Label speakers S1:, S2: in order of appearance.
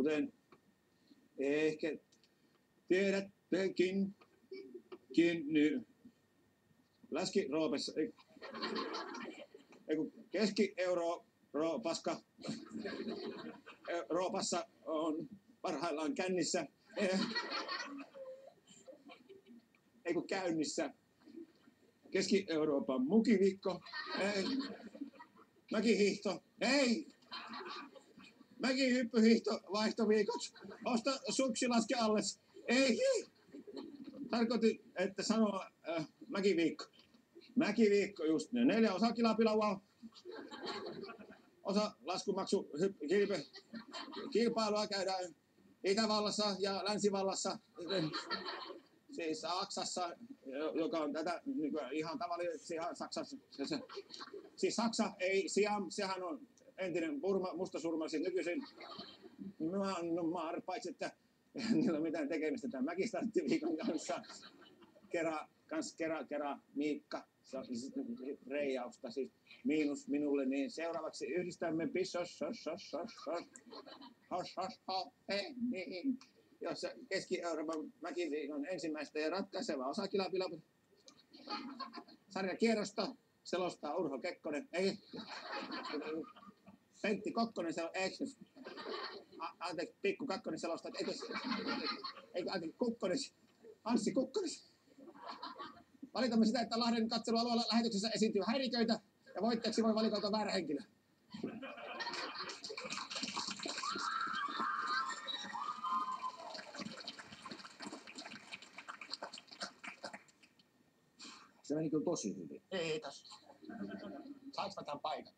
S1: kuten ehkä tiedättekin, Läski-Roopassa, Keski-Euroopassa Euroopassa on parhaillaan kännissä, käynnissä Keski-Euroopan mukiviikko, mäkihiihto, mäkihyppyhiihto, vaihtoviikot, osta suksi, laske alles, tarkoitin, että sanoa mäkiviikko. Mäkiviikko just ne 4 osa kilapilaua, osa laskumaksu kilpailua käydään Itävallassa ja Länsivallassa, siis Saksassa, joka on tätä ihan tavallisesti Saksassa. Siis Saksa, ei Siam, sehän on entinen Burma, mustasurma, siis nykyisin Myanmar, paitsi että niillä on mitään tekemistä tämän mäkistarttiviikon kanssa. Kera, Miikka, reijausta, siis miinus minulle, niin seuraavaksi yhdistämme jossa Keski-Euroopan mäkiviikon ensimmäistä ja ratkaisevaa osa sarjakierrosta selostaa Urho Kekkonen, Pentti Kokkonen, anteeksi, Pikku Kakkonen selostaa, Kukkonen, Anssi Kukkonen. Valitamme sitä, että Lahden katselualueella lähetyksessä esiintyy häiriköitä ja voittajaksi voi valikoitua väärä henkilö. Se meni kyllä tosi hyvin. Kiitos. Saanko mä tämän paikan?